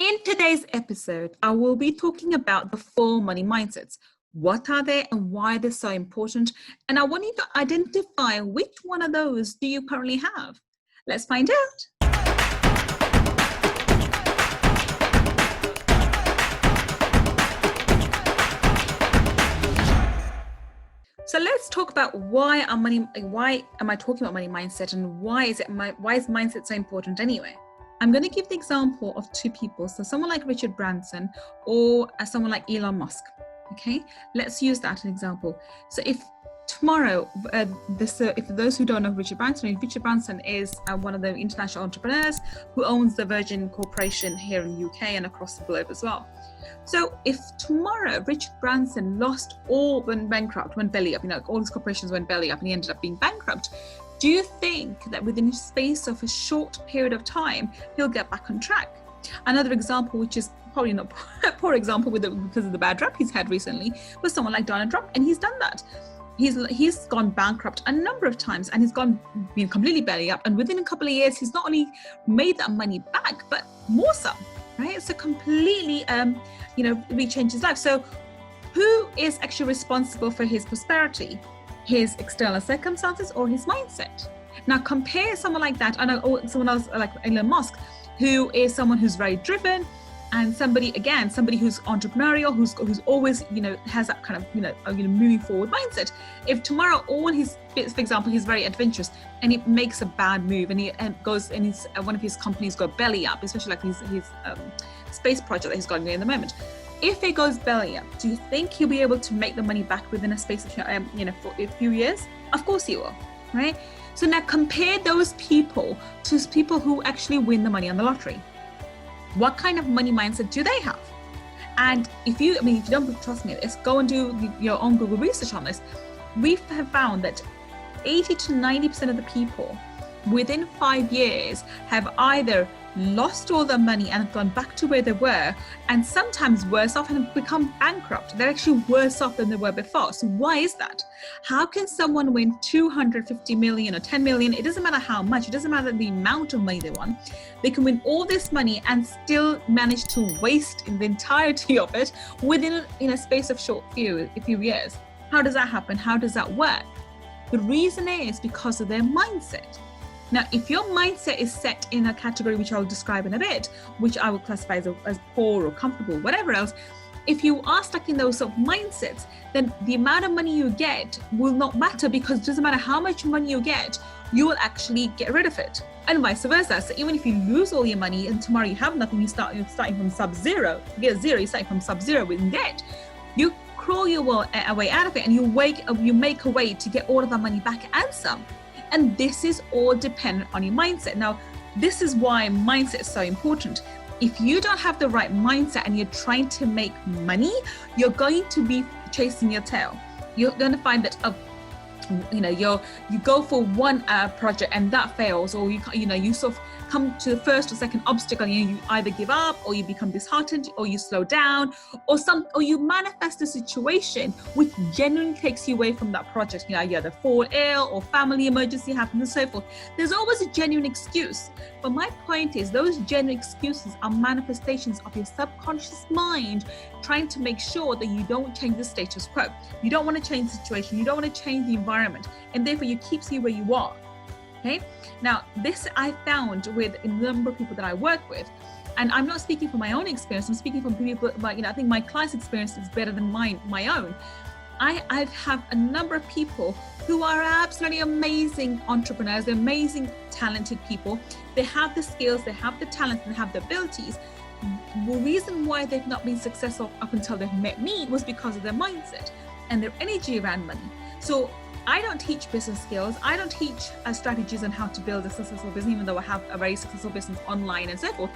In today's episode, I will be talking about the 4 money mindsets. What are they and why they're so important? And I want you to identify which one of those do you currently have. Let's find out. So let's talk about why am I talking about money mindset, and why is mindset so important anyway? I'm going to give the example of 2 people. So someone like Richard Branson or someone like Elon Musk. Okay, let's use that as an example. So if tomorrow, if those who don't know Richard Branson is one of the international entrepreneurs who owns the Virgin Corporation here in the UK and across the globe as well. So if tomorrow Richard Branson went bankrupt, went belly up, all his corporations went belly up and he ended up being bankrupt, do you think that within the space of a short period of time, he'll get back on track? Another example, which is probably not a poor example because of the bad rap he's had recently, was someone like Donald Trump, and he's done that. He's gone bankrupt a number of times, and he's been completely belly up, and within a couple of years, he's not only made that money back, but more so, right? So completely, rechanged his life. So who is actually responsible for his prosperity? His external circumstances or his mindset? Now compare someone like that, or someone else like Elon Musk, who is someone who's very driven, and somebody who's entrepreneurial, who's always, has that kind of, moving forward mindset. If tomorrow for example, he's very adventurous and he makes a bad move and one of his companies go belly up, especially like his space project that he's got in the moment. If it goes belly up, do you think he'll be able to make the money back within a space of, for a few years? Of course he will, right? So now compare those people to people who actually win the money on the lottery. What kind of money mindset do they have? And if you don't trust me, let's go and do your own Google research on this. We have found that 80 to 90% of the people within 5 years have either lost all their money and have gone back to where they were, and sometimes worse off and have become bankrupt. They're actually worse off than they were before. So why is that? How can someone win 250 million or 10 million? It doesn't matter how much, it doesn't matter the amount of money they won. They can win all this money and still manage to waste the entirety of it within a space of a few years. How does that happen? How does that work? The reason is because of their mindset. Now, if your mindset is set in a category, which I'll describe in a bit, which I will classify as poor or comfortable, whatever else, if you are stuck in those sort of mindsets, then the amount of money you get will not matter, because it doesn't matter how much money you get, you will actually get rid of it. And vice versa. So even if you lose all your money and tomorrow you have nothing, you're starting from sub-zero. You get zero, you're starting from sub-zero with debt. You crawl your way out of it, and you make a way to get all of that money back and some. And this is all dependent on your mindset. Now, this is why mindset is so important. If you don't have the right mindset and you're trying to make money, you're going to be chasing your tail. You're going to find that you go for one project and that fails, or you sort of come to the first or second obstacle and you either give up, or you become disheartened, or you slow down, or you manifest a situation which genuinely takes you away from that project. You either fall ill or family emergency happens and so forth. There's always a genuine excuse. But my point is, those genuine excuses are manifestations of your subconscious mind trying to make sure that you don't change the status quo. You don't want to change the situation. You don't want to change the environment. And therefore you keep seeing where you are. Okay. Now, this I found with a number of people that I work with, and I'm not speaking from my own experience. I'm speaking from people. I think my client's experience is better than my own. I have a number of people who are absolutely amazing entrepreneurs. They're amazing, talented people. They have the skills, they have the talent, they have the abilities. The reason why they've not been successful up until they've met me was because of their mindset and their energy around money. So I don't teach business skills. I don't teach strategies on how to build a successful business, even though I have a very successful business online and so forth.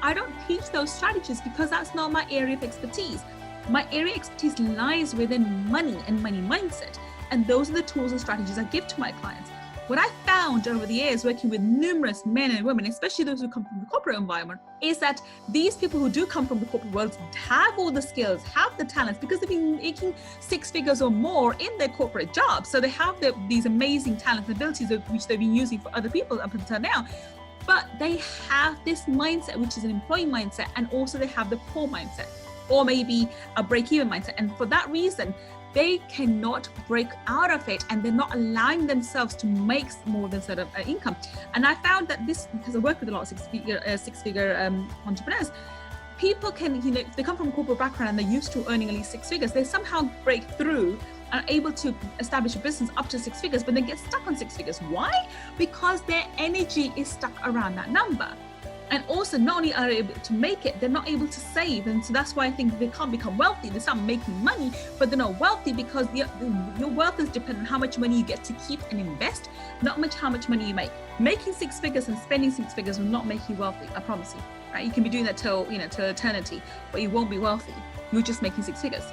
I don't teach those strategies because that's not my area of expertise. My area of expertise lies within money and money mindset. And those are the tools and strategies I give to my clients. What I found over the years working with numerous men and women, especially those who come from the corporate environment, is that these people who do come from the corporate world have all the skills, have the talents, because they've been making 6 figures or more in their corporate jobs. So they have these amazing talents and abilities which they've been using for other people up until now. but they have this mindset, which is an employee mindset, and also they have the poor mindset, or maybe a break-even mindset. And for that reason, they cannot break out of it, and they're not allowing themselves to make more than sort of income. And I found that this, because I work with a lot of six-figure entrepreneurs, people can, if they come from a corporate background and they're used to earning at least six figures, they somehow break through and are able to establish a business up to six figures, but they get stuck on six figures. Why? Because their energy is stuck around that number. And also, not only are they able to make it, they're not able to save. And so that's why I think they can't become wealthy. They start making money, but they're not wealthy, because your wealth is dependent on how much money you get to keep and invest, not how much money you make. Making six figures and spending six figures will not make you wealthy, I promise you. Right? You can be doing that till eternity, but you won't be wealthy. You're just making six figures.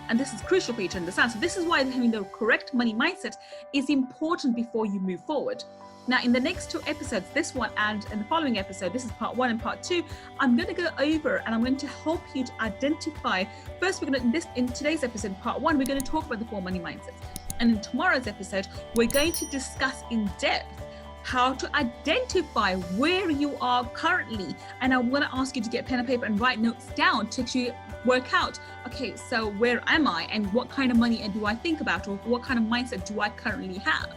And this is crucial for you to understand. So this is why having the correct money mindset is important before you move forward. Now, in the next two episodes, this one and in the following episode, this is part 1 and part 2, I'm going to go over and I'm going to help you to identify. First, in today's episode, part 1, we're going to talk about the 4 money mindsets. And in tomorrow's episode, we're going to discuss in depth how to identify where you are currently. And I'm going to ask you to get pen and paper and write notes down to actually work out, okay, so where am I and what kind of money do I think about, or what kind of mindset do I currently have?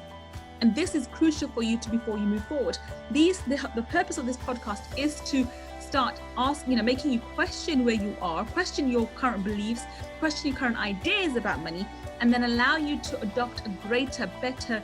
And this is crucial for you before you move forward. The purpose of this podcast is to start asking, making you question where you are, question your current beliefs, question your current ideas about money, and then allow you to adopt a greater, better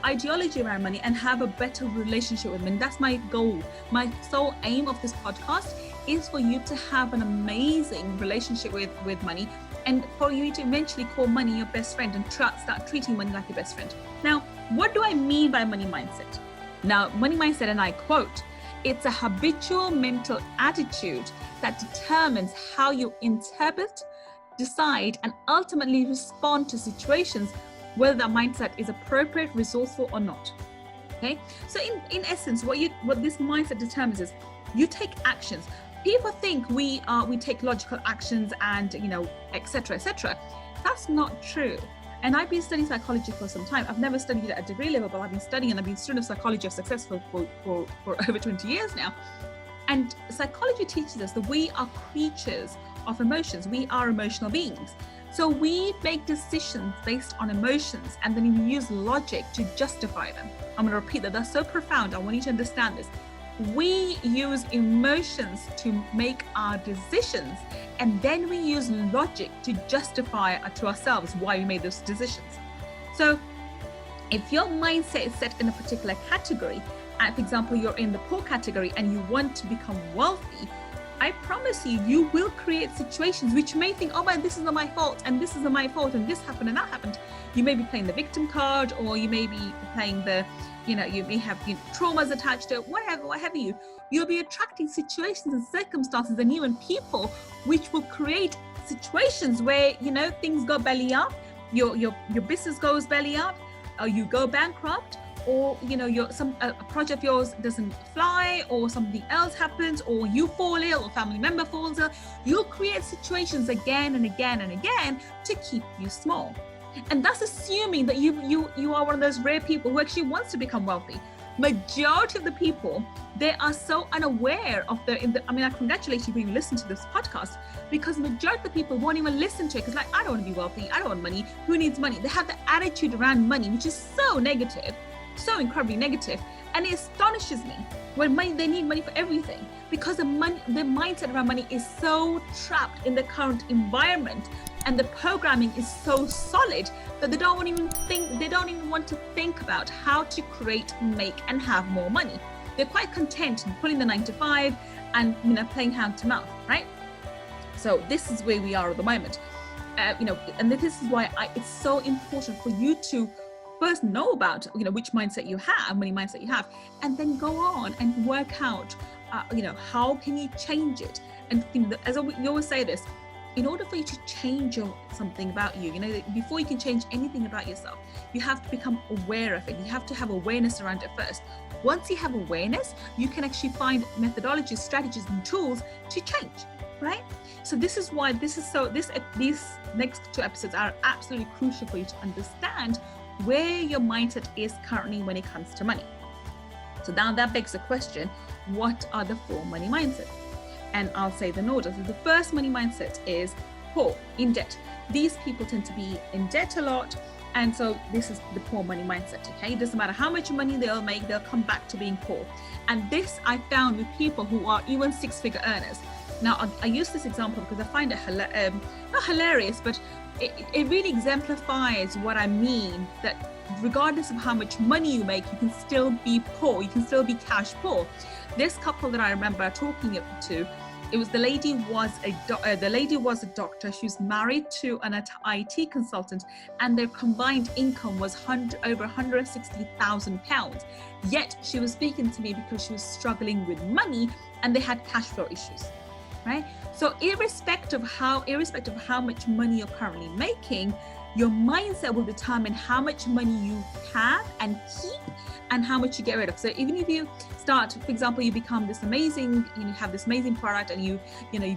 ideology around money and have a better relationship with money. That's my goal. My sole aim of this podcast is for you to have an amazing relationship with money, and for you to eventually call money your best friend and start treating money like your best friend. Now, what do I mean by money mindset? Now, money mindset, and I quote, it's a habitual mental attitude that determines how you interpret, decide, and ultimately respond to situations, whether that mindset is appropriate, resourceful, or not. Okay, so in essence, what this mindset determines is you take actions. People think we take logical actions and etc. etc. That's not true. And I've been studying psychology for some time. I've never studied it at degree level, but I've been studying, and I've been a student of psychology of success for over 20 years now. And psychology teaches us that we are creatures of emotions. We are emotional beings. So we make decisions based on emotions, and then we use logic to justify them. I'm going to repeat that. That's so profound. I want you to understand this. We use emotions to make our decisions, and then we use logic to justify to ourselves why we made those decisions. So if your mindset is set in a particular category, and for example, you're in the poor category and you want to become wealthy, I promise you, you will create situations which you may think, oh man, this is not my fault, and this is not my fault, and this happened and that happened. You may be playing the victim card, or you may be playing the, you may have traumas attached to it, what have you. You'll be attracting situations and circumstances and even people which will create situations where, things go belly up, your business goes belly up, or you go bankrupt, or a project of yours doesn't fly, or something else happens, or you fall ill, or family member falls ill. You'll create situations again and again and again to keep you small. And that's assuming that you are one of those rare people who actually wants to become wealthy. Majority of the people, they are so unaware of I congratulate you for even listening to this podcast, because majority of the people won't even listen to it, because I don't want to be wealthy, I don't want money, who needs money? They have the attitude around money, which is so negative, so incredibly negative. And it astonishes me when they need money for everything, because the mindset around money is so trapped in the current environment, and the programming is so solid that they don't even want to think about how to create, make, and have more money. They're quite content pulling the 9 to 5 and playing hand to mouth, right? So this is where we are at the moment, and this is why it's so important for you to first know about which mindset you have, money mindset you have, and then go on and work out how can you change it. And as we always say this, in order for you to change something about you, before you can change anything about yourself, you have to become aware of it. You have to have awareness around it first. Once you have awareness, you can actually find methodologies, strategies, and tools to change, right? So this is why these next 2 episodes are absolutely crucial for you to understand where your mindset is currently when it comes to money. So now that begs the question, what are the 4 money mindsets? And I'll say them in order. So the first money mindset is poor, in debt. These people tend to be in debt a lot. And so this is the poor money mindset, okay? It doesn't matter how much money they'll make, they'll come back to being poor. And this I found with people who are even 6-figure earners. Now, I use this example because I find it not hilarious, but it really exemplifies what I mean, that regardless of how much money you make, you can still be poor, you can still be cash poor. This couple that I remember talking to, it was the lady was a doctor. She was married to an IT consultant, and their combined income was over £160,000. Yet she was speaking to me because she was struggling with money, and they had cash flow issues, right? So irrespective of how much money you're currently making, your mindset will determine how much money you have and keep, and how much you get rid of. So even if you start, for example, you become this amazing, you have this amazing product, and you've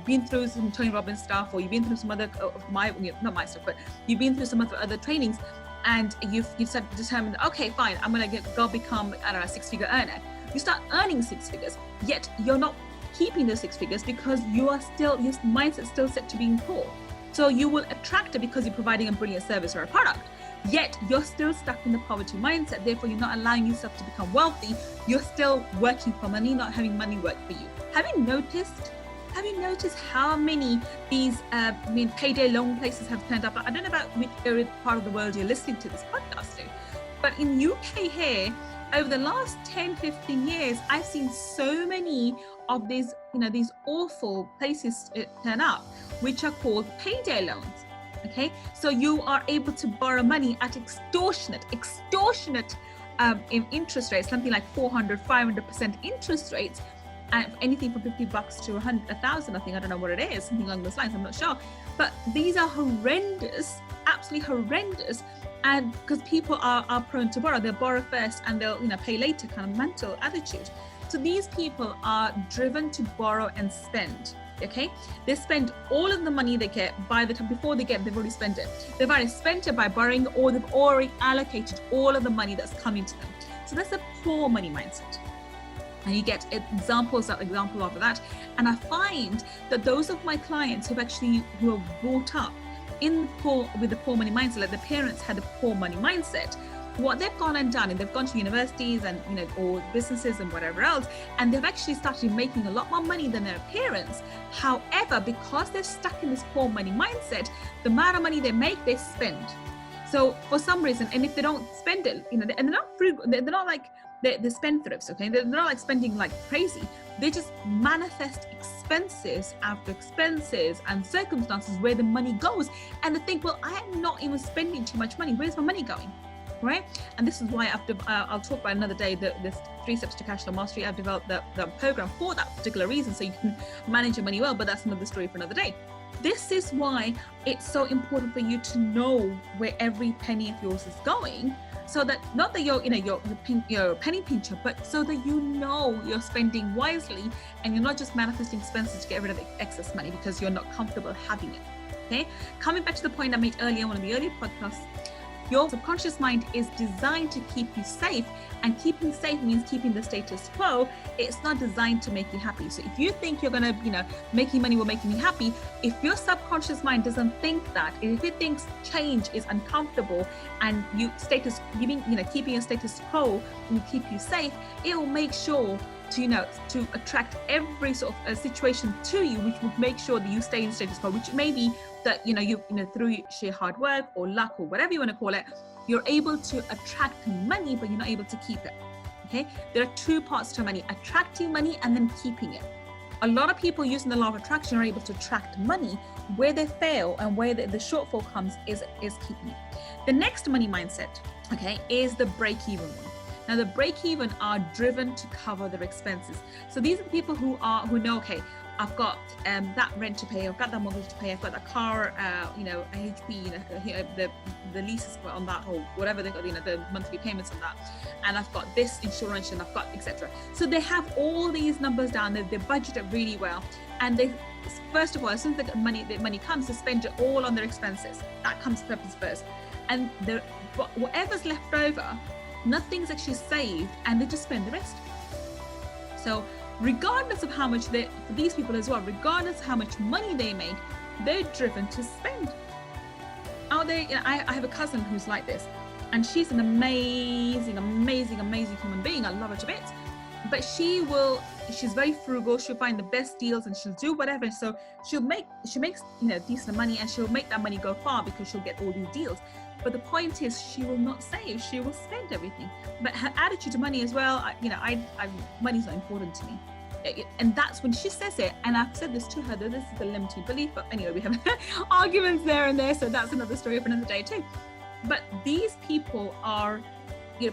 been through some Tony Robbins stuff, or you've been through some other not my stuff, but you've been through some other trainings, and you've determined, okay, fine, I'm gonna go become, I don't know, a 6-figure earner. You start earning 6 figures, yet you're not keeping those 6 figures because your mindset's still set to being poor. So you will attract it because you're providing a brilliant service or a product, yet you're still stuck in the poverty mindset. Therefore, you're not allowing yourself to become wealthy. You're still working for money, not having money work for you. Have you noticed how many these payday loan places have turned up? I don't know about which part of the world you're listening to this podcast to, but in UK here, over the last 10-15 years, I've seen so many of these awful places turn up, which are called payday loans. Okay, so you are able to borrow money at extortionate in interest rates, something like 400-500% interest rates, and anything from $50 to 1,000. I think, I don't know what it is, something along those lines, I'm not sure. But these are horrendous, absolutely horrendous. And because people are prone to borrow, they'll borrow first and they'll pay later kind of mental attitude. So these people are driven to borrow and spend. Okay, they spend all of the money they get by the time before they get, they've already spent it. They've either spent it by borrowing, or they've already allocated all of the money that's coming to them. So that's a poor money mindset. And you get example of that. And I find that those of my clients who are brought up with the poor money mindset, like the parents had a poor money mindset, what they've gone and done, and they've gone to universities and or businesses and whatever else, and they've actually started making a lot more money than their parents. However, because they're stuck in this poor money mindset, the amount of money they make, they spend. So for some reason, and if they don't spend it, and they're not frugal, they're not like they're spendthrifts, okay? They're not like spending like crazy. They just manifest expenses after expenses and circumstances where the money goes, and they think, well, I am not even spending too much money. Where's my money going? Right? And this is why I'll talk about another day, this 3 steps to cash flow mastery. I've developed the program for that particular reason, so you can manage your money well, but that's another story for another day. This is why it's so important for you to know where every penny of yours is going, so that not that you're a penny pincher, but so that you're spending wisely, and you're not just manifesting expenses to get rid of excess money because you're not comfortable having it. Okay, coming back to the point I made earlier in one of the earlier podcasts, your subconscious mind is designed to keep you safe, and keeping safe means keeping the status quo. It's not designed to make you happy. So if you think you're gonna, making money will make me happy, if your subconscious mind doesn't think that, if it thinks change is uncomfortable and keeping your status quo will keep you safe, it will make sure to attract every sort of situation to you, which would make sure that you stay in status quo, which may be that through sheer hard work or luck or whatever you want to call it, you're able to attract money, but you're not able to keep it. Okay, there are 2 parts to money: attracting money and then keeping it. A lot of people using the law of attraction are able to attract money. Where they fail and where the shortfall comes is keeping it. The next money mindset, okay, is the break-even one. Now, the break-even are driven to cover their expenses. So these are the people who know, okay, I've got that rent to pay, I've got that mortgage to pay, I've got that car, HP, the leases on that, or whatever they got, the monthly payments on that, and I've got this insurance, and I've got etc. So they have all these numbers down. They budget it really well, and they, first of all, as soon as the money comes, they spend it all on their expenses. That comes first, and whatever's left over, nothing's actually saved, and they just spend the rest. So regardless of how much for these people as well, regardless of how much money they make, they're driven to spend. I have a cousin who's like this, and she's an amazing human being. I love her to bits. But she's very frugal. She'll find the best deals and she'll do whatever. So she makes decent money, and she'll make that money go far because she'll get all these deals. But the point is, she will not save. She will spend everything. But her attitude to money as well, money's not important to me. And that's when she says it. And I've said this to her, that this is a limiting belief. But anyway, we have arguments there and there. So that's another story for another day too. But these people are,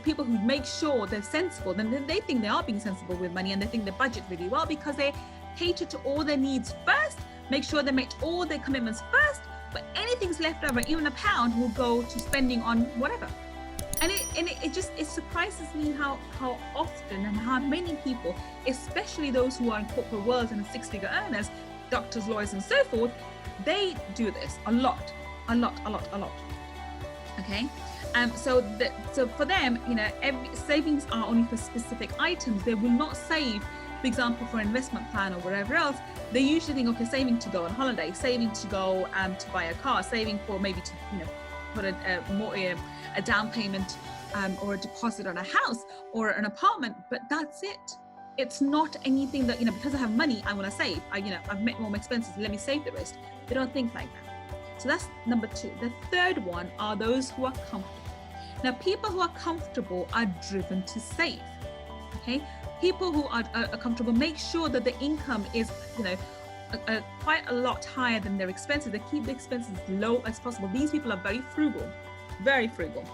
people who make sure they're sensible. Then they think they are being sensible with money, and they think they budget really well because they cater to all their needs first, make sure they make all their commitments first. But anything's left over, even a pound, will go to spending on whatever. And it surprises me how often and how many people, especially those who are in corporate worlds and six-figure earners, doctors, lawyers, and so forth, they do this a lot. Okay, so for them, savings are only for specific items. They will not save, for example, for an investment plan or whatever else. They usually think, okay, saving to go on holiday, saving to go to buy a car, saving for maybe to put a down payment or a deposit on a house or an apartment, but that's it. It's not anything that, because I have money, I want to save. I've met more expenses, let me save the rest. They don't think like that. So that's number two. The third one are those who are comfortable. Now, people who are comfortable are driven to save. Okay, people who are comfortable make sure that the income is, quite a lot higher than their expenses. They keep the expenses as low as possible. These people are very frugal,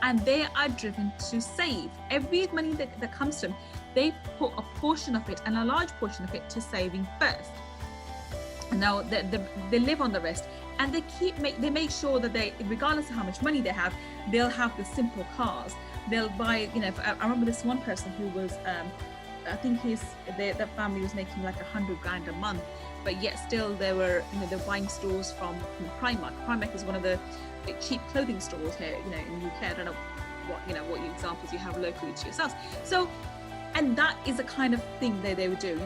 and they are driven to save. Every money that comes to them, they put a portion of it, and a large portion of it, to saving first. Now they live on the rest, and they make sure that they, regardless of how much money they have, they'll have the simple cars. They'll buy, I remember this one person who was, I think their family was making like $100,000 a month, but yet still they were, they're buying stores from Primark. Primark is one of the cheap clothing stores here, in the UK. I don't know what examples you have locally to yourselves. So, and that is the kind of thing they would do.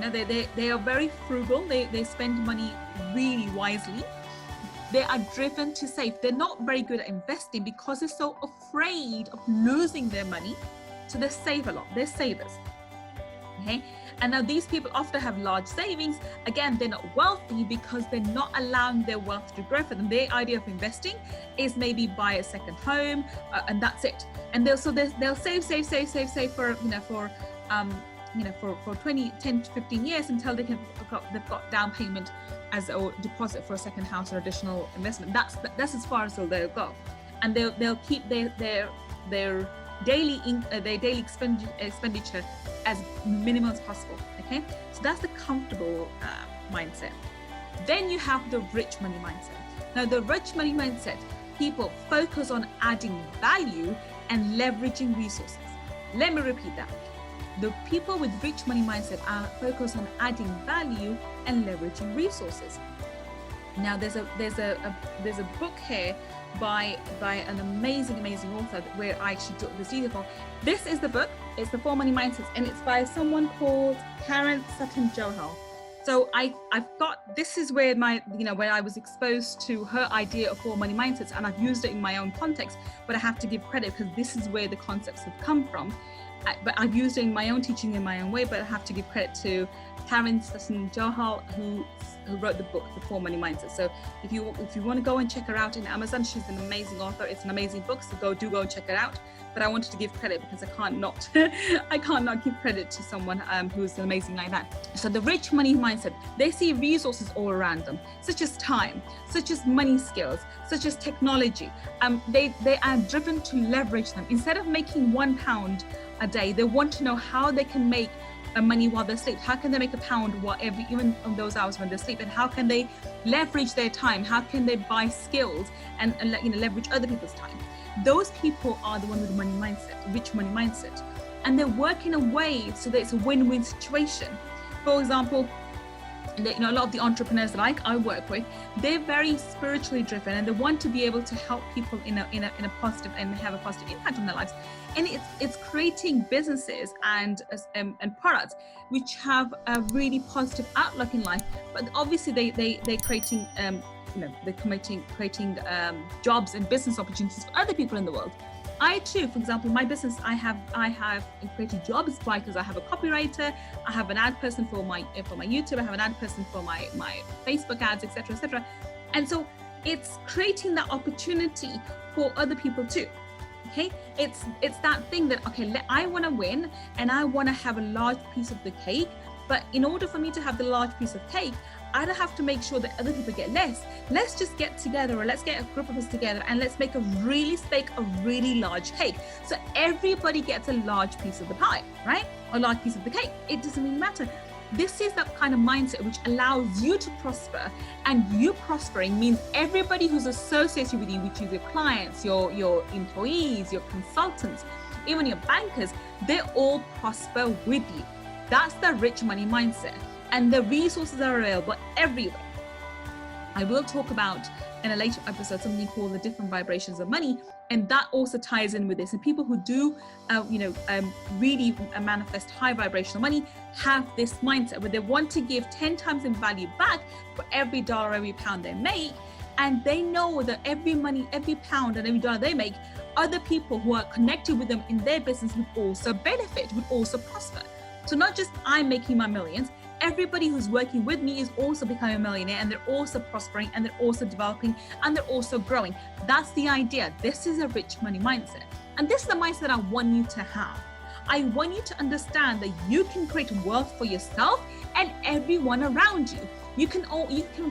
They are very frugal. They spend money really wisely. They are driven to save. They're not very good at investing because they're so afraid of losing their money. So they save a lot. They're savers. Okay. And now these people often have large savings. Again, they're not wealthy because they're not allowing their wealth to grow for them. Their idea of investing is maybe buy a second home, and that's it. And they'll save for for 10 to 15 years until they've got down payment as a deposit for a second house or additional investment. That's as far as they'll go, and they'll keep their daily expenditure as minimal as possible. Okay, so that's the comfortable mindset. Then you have the rich money mindset. Now, the rich money mindset, people focus on adding value and leveraging resources. Let me repeat that. The people with rich money mindset are focused on adding value and leveraging resources. Now, there's a book here by an amazing author where I actually took this detail. This is the book. It's The 4 Money Mindsets, and it's by someone called Karen Sutton Johal. So this is where where I was exposed to her idea of 4 money mindsets, and I've used it in my own context, but I have to give credit because this is where the concepts have come from. But I've used it in my own teaching in my own way, but I have to give credit to Karen Sutton Johal, who wrote the book, The 4 Money Mindset. So if you want to go and check her out in Amazon, she's an amazing author. It's an amazing book, so go and check it out. But I wanted to give credit because I can't not give credit to someone who's amazing like that. So the rich money mindset, they see resources all around them, such as time, such as money skills, such as technology. They are driven to leverage them. Instead of making £1 a day, they want to know how they can make money while they sleep. How can they make £1 even on those hours when they sleep? And how can they leverage their time? How can they buy skills and leverage other people's time? Those people are the one with money mindset, rich money mindset, and they work in a way so that it's a win-win situation. For example, And a lot of the entrepreneurs that I work with, they're very spiritually driven, and they want to be able to help people in a positive and have a positive impact on their lives. And it's creating businesses and products which have a really positive outlook in life. But obviously they're creating they're creating jobs and business opportunities for other people in the world. I too, for example, my business, I have created jobs because I have a copywriter, I have an ad person for my YouTube, I have an ad person for my Facebook ads, etc. And so it's creating that opportunity for other people too. Okay, it's that thing that, okay, I want to win and I want to have a large piece of the cake, but in order for me to have the large piece of cake, I don't have to make sure that other people get less. Let's just get together, or let's get a group of us together and let's make a really large cake. So everybody gets a large piece of the pie, right? Or a large piece of the cake. It doesn't really matter. This is that kind of mindset which allows you to prosper, and you prospering means everybody who's associated with you, which is your clients, your employees, your consultants, even your bankers, they all prosper with you. That's the rich money mindset. And the resources are available everywhere. I will talk about in a later episode something called the different vibrations of money, and that also ties in with this. And people who do, really manifest high vibrational money have this mindset where they want to give 10 times in value back for every dollar, every pound they make, and they know that every money, every pound, and every dollar they make, other people who are connected with them in their business would also benefit, would also prosper. So not just I'm making my millions. Everybody who's working with me is also becoming a millionaire, and they're also prospering, and they're also developing, and they're also growing. That's the idea. This is a rich money mindset. And this is the mindset I want you to have. I want you to understand that you can create wealth for yourself and everyone around you. You can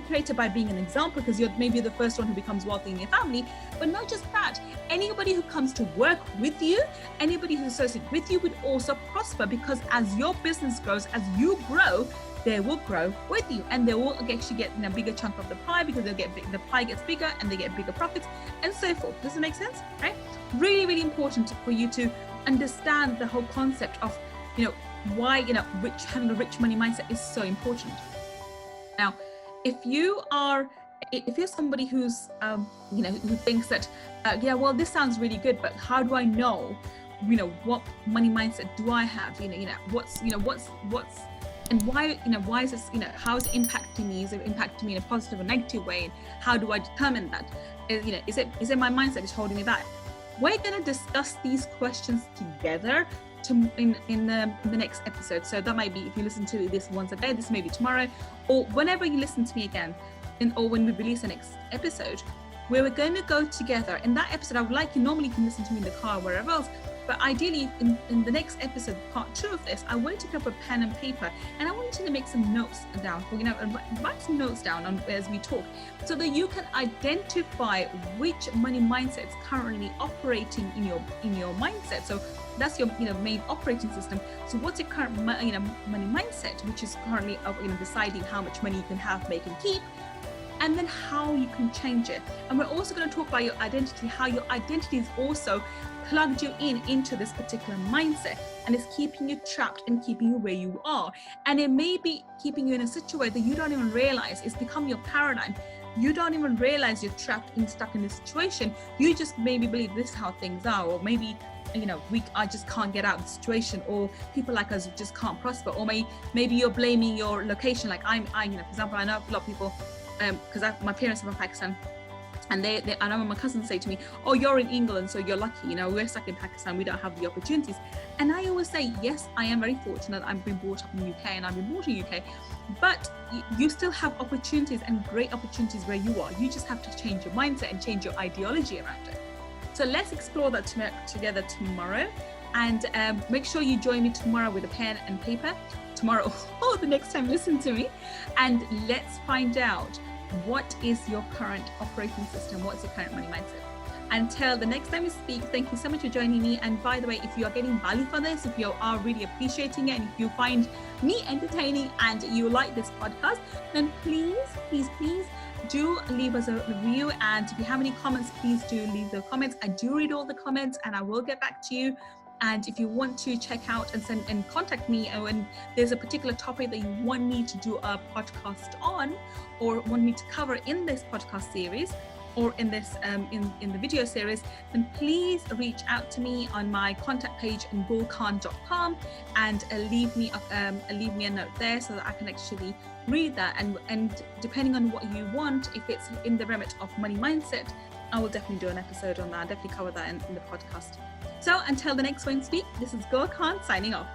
create it by being an example, because you're maybe the first one who becomes wealthy in your family. But not just that, anybody who comes to work with you, anybody who's associated with you would also prosper, because as your business grows, as you grow, they will grow with you, and they will actually get a bigger chunk of the pie, because the pie gets bigger and they get bigger profits, and so forth. Does it make sense? Right? Really, really important for you to understand the whole concept of, why having a rich money mindset is so important. Now, if you're somebody who's, who thinks that, this sounds really good, but how do I know, what money mindset do I have? What's, and why is this, how is it impacting me? Is it impacting me in a positive or negative way? And how do I determine that? Is it my mindset that's holding me back? We're going to discuss these questions together in the next episode. So that might be, if you listen to this once a day, this may be tomorrow, or whenever you listen to me again, or when we release the next episode, where we're going to go together. In that episode, I would like you, normally you can listen to me in the car or wherever else, but ideally in the next episode, part 2 of this, I want you to pick up a pen and paper, and I want you to make some notes down, and write some notes down as we talk, so that you can identify which money mindset is currently operating in your mindset. So that's your main operating system. So what's your current money mindset, which is currently deciding how much money you can have, make, and keep, and then how you can change it. And we're also going to talk about your identity, how your identity is also plugged you into this particular mindset, and it's keeping you trapped and keeping you where you are. And it may be keeping you in a situation that you don't even realize it's become your paradigm. You don't even realize you're trapped and stuck in this situation. You just maybe believe this is how things are, or maybe I just can't get out of the situation, or people like us just can't prosper, or maybe you're blaming your location. Like for example, I know a lot of people, because my parents are from Pakistan, and I know my cousins say to me, "Oh, you're in England, so you're lucky. We're stuck in Pakistan. We don't have the opportunities." And I always say, yes, I am very fortunate. I've been brought up in the UK, and I've been born in the UK, but you still have opportunities, and great opportunities where you are. You just have to change your mindset and change your ideology around it. So let's explore that together tomorrow, and make sure you join me tomorrow with a pen and paper. Tomorrow, or the next time, listen to me, and let's find out what is your current operating system, what's your current money mindset. Until the next time we speak, thank you so much for joining me. And by the way, if you are getting value from this, if you are really appreciating it, and if you find me entertaining and you like this podcast, then please do leave us a review. And if you have any comments, please do leave the comments. I do read all the comments, and I will get back to you. And if you want to check out and contact me, and there's a particular topic that you want me to do a podcast on, or want me to cover in this podcast series, or in this in the video series, then please reach out to me on my contact page on gullkhan.com and leave me a note there so that I can actually read that. And depending on what you want, if it's in the remit of money mindset, I will definitely do an episode on that. I'll definitely cover that in the podcast. So until the next one speak, this is Gull Khan signing off.